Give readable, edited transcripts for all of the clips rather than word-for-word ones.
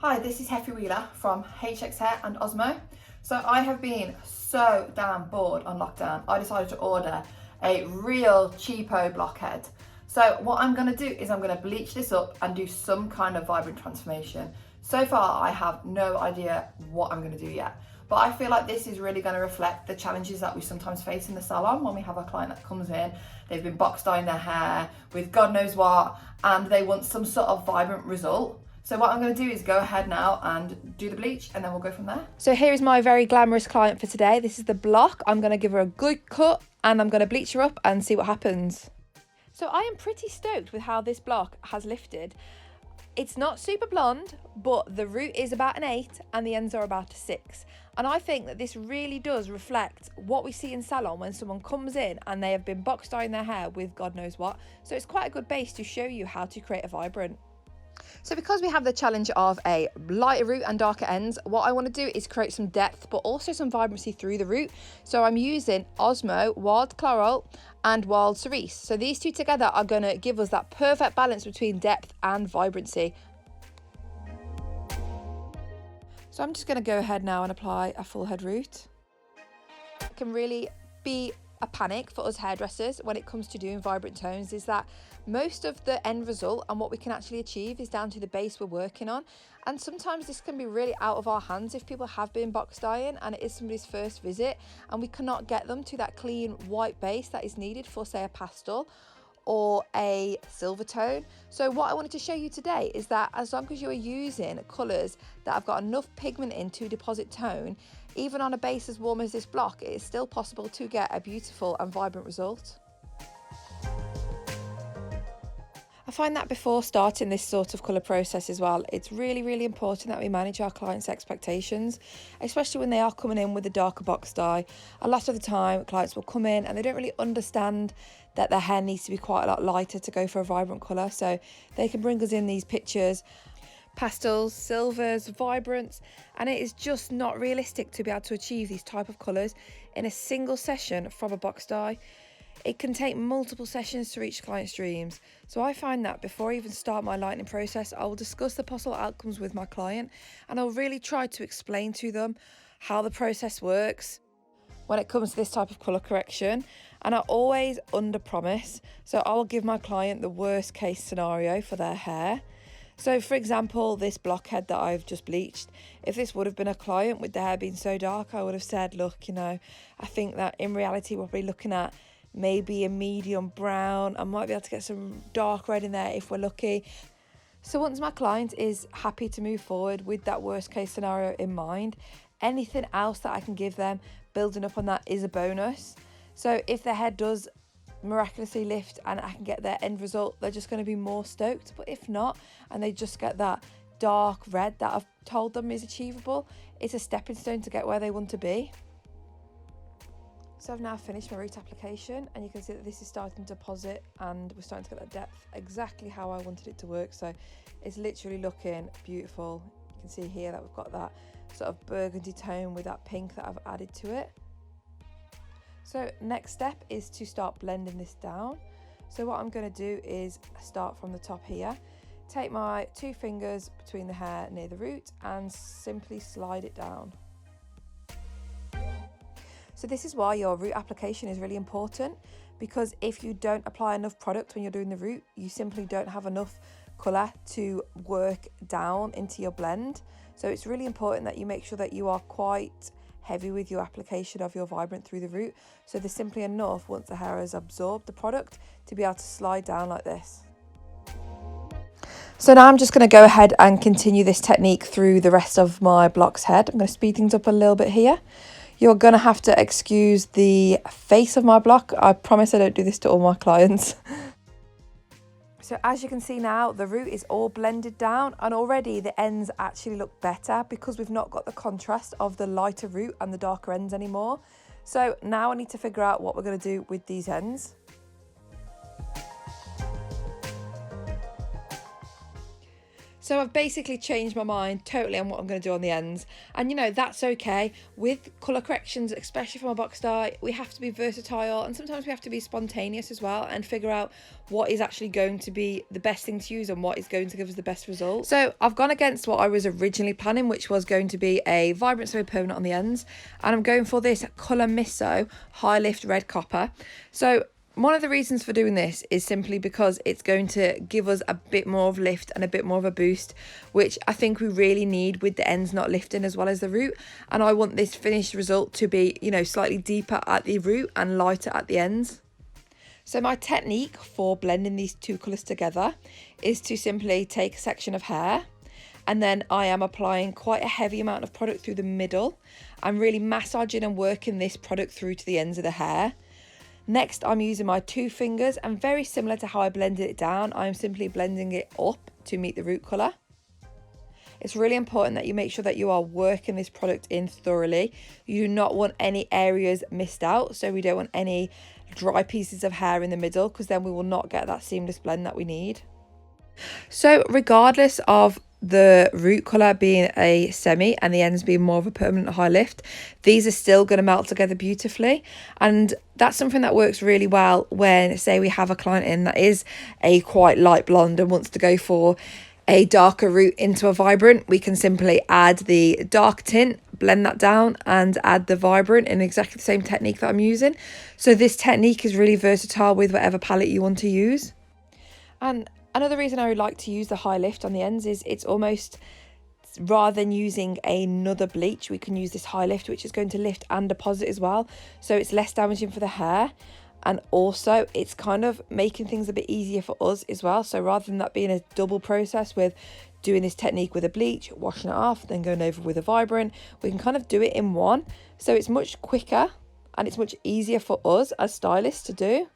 Hi, this is Heffy Wheeler from HX Hair and OSMO. So I have been so damn bored on lockdown, I decided to order a real cheapo blockhead. So what I'm going to do is I'm going to bleach this up and do some kind of vibrant transformation. So far I have no idea what I'm going to do yet, but I feel like this is really going to reflect the challenges that we sometimes face in the salon when we have a client that comes in, they've been box dyeing their hair with God knows what, and they want some sort of vibrant result. So what I'm going to do is go ahead now and do the bleach, and then we'll go from there. So here is my very glamorous client for today. This is the block. I'm going to give her a good cut and I'm going to bleach her up and see what happens. So I am pretty stoked with how this block has lifted. It's not super blonde, but the root is about an 8 and the ends are about a 6. And I think that this really does reflect what we see in salon when someone comes in and they have been box dyeing their hair with God knows what. So it's quite a good base to show you how to create a vibrant. So because we have the challenge of a lighter root and darker ends, what I want to do is create some depth but also some vibrancy through the root. So I'm using OSMO, Wild Claret and Wild Cerise. So these two together are going to give us that perfect balance between depth and vibrancy. So I'm just going to go ahead now and apply a full head root. It can really be a panic for us hairdressers when it comes to doing vibrant tones is that most of the end result and what we can actually achieve is down to the base we're working on, and sometimes this can be really out of our hands if people have been box dyeing and it is somebody's first visit and we cannot get them to that clean white base that is needed for, say, a pastel or a silver tone. So what I wanted to show you today is that as long as you are using colours that have got enough pigment in to deposit tone, even on a base as warm as this block, it is still possible to get a beautiful and vibrant result. I find that before starting this sort of colour process as well, it's really important that we manage our clients' expectations, especially when they are coming in with a darker box dye. A lot of the time clients will come in and they don't really understand that their hair needs to be quite a lot lighter to go for a vibrant colour, so they can bring us in these pictures, pastels, silvers, vibrants, and it is just not realistic to be able to achieve these type of colours in a single session from a box dye. It can take multiple sessions to reach clients' dreams. So I find that before I even start my lightening process, I will discuss the possible outcomes with my client and I'll really try to explain to them how the process works when it comes to this type of colour correction. And I always under promise. So I will give my client the worst case scenario for their hair. So for example, this blockhead that I've just bleached, if this would have been a client with their hair being so dark, I would have said, look, you know, I think that in reality we'll be looking at maybe a medium brown. I might be able to get some dark red in there if we're lucky. So once my client is happy to move forward with that worst case scenario in mind, anything else that I can give them building up on that is a bonus. So if their head does miraculously lift and I can get their end result, they're just going to be more stoked. But if not, and they just get that dark red that I've told them is achievable, it's a stepping stone to get where they want to be. So I've now finished my root application and you can see that this is starting to deposit and we're starting to get that depth exactly how I wanted it to work. So it's literally looking beautiful. You can see here that we've got that sort of burgundy tone with that pink that I've added to it. So next step is to start blending this down. So what I'm going to do is start from the top here, take my 2 fingers between the hair near the root and simply slide it down. So this is why your root application is really important, because if you don't apply enough product when you're doing the root, you simply don't have enough colour to work down into your blend. So it's really important that you make sure that you are quite heavy with your application of your vibrant through the root. So there's simply enough once the hair has absorbed the product to be able to slide down like this. So now I'm just going to go ahead and continue this technique through the rest of my block's head. I'm going to speed things up a little bit here. You're going to have to excuse the face of my block. I promise I don't do this to all my clients. So as you can see now, the root is all blended down and already the ends actually look better because we've not got the contrast of the lighter root and the darker ends anymore. So now I need to figure out what we're going to do with these ends. So I've basically changed my mind totally on what I'm going to do on the ends. And you know, that's okay. With colour corrections, especially from a box dye, we have to be versatile, and sometimes we have to be spontaneous as well and figure out what is actually going to be the best thing to use and what is going to give us the best result. So I've gone against what I was originally planning, which was going to be a vibrant so permanent on the ends. And I'm going for this Colour Miso High Lift Red Copper. So one of the reasons for doing this is simply because it's going to give us a bit more of lift and a bit more of a boost, which I think we really need with the ends not lifting as well as the root. And I want this finished result to be, you know, slightly deeper at the root and lighter at the ends. So my technique for blending these two colours together is to simply take a section of hair, and then I am applying quite a heavy amount of product through the middle. I'm really massaging and working this product through to the ends of the hair. Next, I'm using my 2 fingers, and very similar to how I blended it down, I'm simply blending it up to meet the root colour. It's really important that you make sure that you are working this product in thoroughly. You do not want any areas missed out, so we don't want any dry pieces of hair in the middle, because then we will not get that seamless blend that we need. So regardless of the root colour being a semi and the ends being more of a permanent high lift, these are still going to melt together beautifully. And that's something that works really well when, say, we have a client in that is a quite light blonde and wants to go for a darker root into a vibrant. We can simply add the dark tint, blend that down, and add the vibrant in exactly the same technique that I'm using. So this technique is really versatile with whatever palette you want to use. And another reason I would like to use the high lift on the ends is it's almost, rather than using another bleach, we can use this high lift, which is going to lift and deposit as well. So it's less damaging for the hair, and also it's kind of making things a bit easier for us as well. So rather than that being a double process with doing this technique with a bleach, washing it off, then going over with a vibrant, we can kind of do it in one. So it's much quicker and it's much easier for us as stylists to do.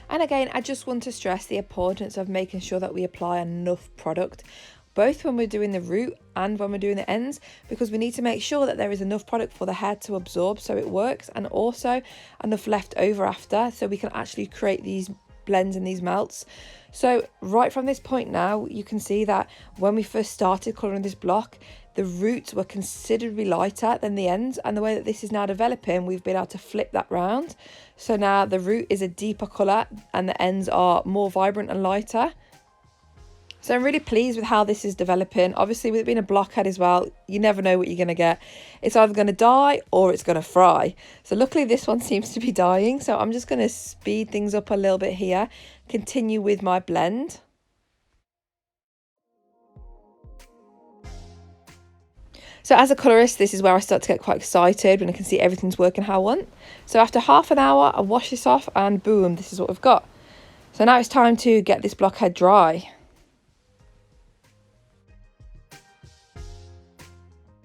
And again, I just want to stress the importance of making sure that we apply enough product, both when we're doing the root and when we're doing the ends, because we need to make sure that there is enough product for the hair to absorb so it works, and also enough left over after so we can actually create these blends and these melts. So right from this point now, you can see that when we first started colouring this block, the roots were considerably lighter than the ends, and the way that this is now developing, we've been able to flip that round. So now the root is a deeper colour and the ends are more vibrant and lighter. So I'm really pleased with how this is developing. Obviously, with it being a blockhead as well, you never know what you're going to get. It's either going to dye or it's going to fry. So luckily this one seems to be dyeing. So I'm just going to speed things up a little bit here, continue with my blend. So as a colourist, this is where I start to get quite excited when I can see everything's working how I want. So after half an hour, I wash this off and boom, this is what we've got. So now it's time to get this blockhead dry.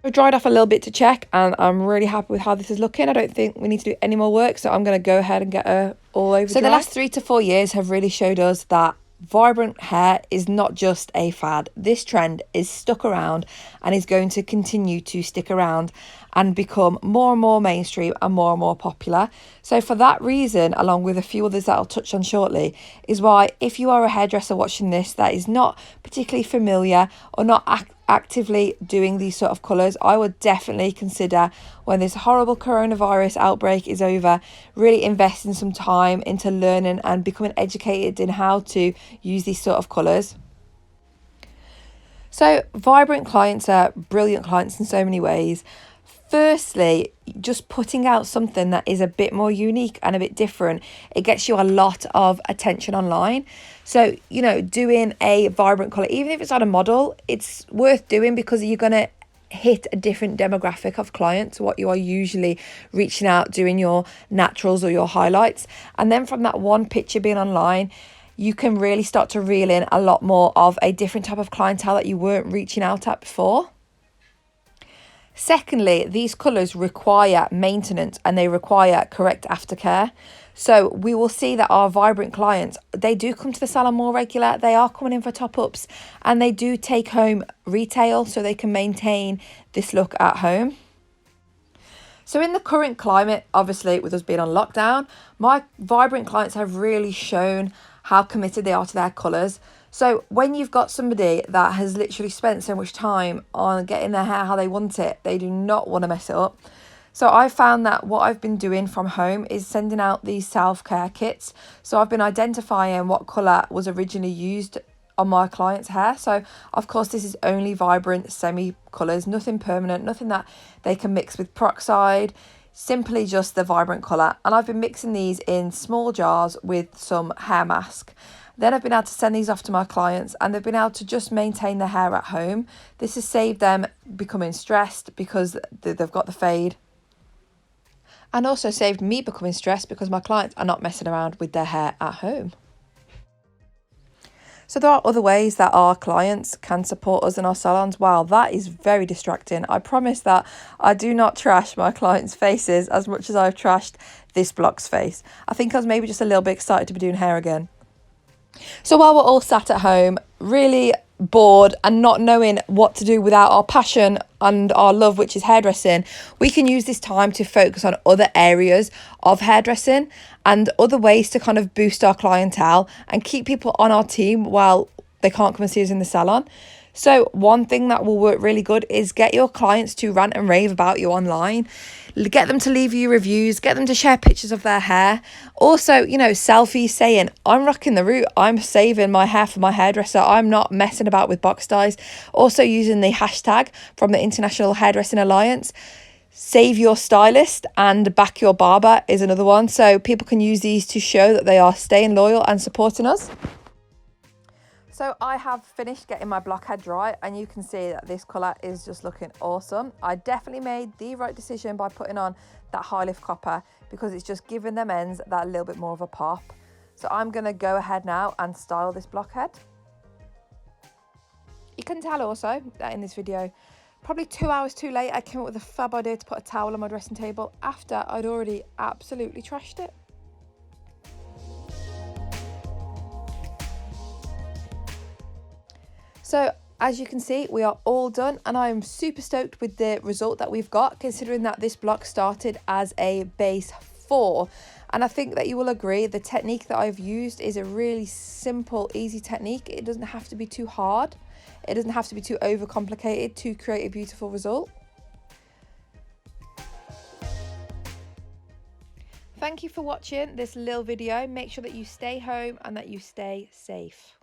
I've dried off a little bit to check, and I'm really happy with how this is looking. I don't think we need to do any more work, so I'm going to go ahead and get her all over dry. So the last 3 to 4 years have really showed us that vibrant hair is not just a fad. This trend is stuck around and is going to continue to stick around and become more and more mainstream and more popular. So for that reason, along with a few others that I'll touch on shortly, is why if you are a hairdresser watching this that is not particularly familiar or not actively doing these sort of colours, I would definitely consider, when this horrible coronavirus outbreak is over, really investing some time into learning and becoming educated in how to use these sort of colours. So vibrant clients are brilliant clients in so many ways. Firstly, just putting out something that is a bit more unique and a bit different, it gets you a lot of attention online. So, you know, doing a vibrant colour, even if it's on a model, it's worth doing because you're going to hit a different demographic of clients to what you are usually reaching out doing your naturals or your highlights. And then from that one picture being online, you can really start to reel in a lot more of a different type of clientele that you weren't reaching out at before. Secondly, these colours require maintenance and they require correct aftercare. So we will see that our vibrant clients, they do come to the salon more regular, they are coming in for top-ups, and they do take home retail so they can maintain this look at home. So in the current climate, obviously with us being on lockdown, my vibrant clients have really shown how committed they are to their colours. So when you've got somebody that has literally spent so much time on getting their hair how they want it, they do not want to mess it up. So I found that what I've been doing from home is sending out these self-care kits. So I've been identifying what colour was originally used on my client's hair. So of course this is only vibrant semi colours, nothing permanent, nothing that they can mix with peroxide, simply just the vibrant colour. And I've been mixing these in small jars with some hair mask. Then I've been able to send these off to my clients and they've been able to just maintain their hair at home. This has saved them becoming stressed because they've got the fade, and also saved me becoming stressed because my clients are not messing around with their hair at home. So there are other ways that our clients can support us in our salons. Wow, that is very distracting. I promise that I do not trash my clients' faces as much as I've trashed this block's face. I think I was maybe just a little bit excited to be doing hair again. So while we're all sat at home, really bored and not knowing what to do without our passion and our love, which is hairdressing, we can use this time to focus on other areas of hairdressing and other ways to kind of boost our clientele and keep people on our team while they can't come and see us in the salon. So one thing that will work really good is get your clients to rant and rave about you online. Get them to leave you reviews, get them to share pictures of their hair. Also, you know, selfies saying, I'm rocking the root, I'm saving my hair for my hairdresser, I'm not messing about with box dyes. Also using the hashtag from the International Hairdressing Alliance. Save your stylist and back your barber is another one. So people can use these to show that they are staying loyal and supporting us. So I have finished getting my blockhead dry and you can see that this colour is just looking awesome. I definitely made the right decision by putting on that high lift copper because it's just giving them ends that little bit more of a pop. So I'm going to go ahead now and style this blockhead. You can tell also that in this video, probably 2 hours too late, I came up with a fab idea to put a towel on my dressing table after I'd already absolutely trashed it. So as you can see, we are all done and I am super stoked with the result that we've got, considering that this block started as a base 4. And I think that you will agree the technique that I've used is a really simple, easy technique. It doesn't have to be too hard. It doesn't have to be too overcomplicated to create a beautiful result. Thank you for watching this little video. Make sure that you stay home and that you stay safe.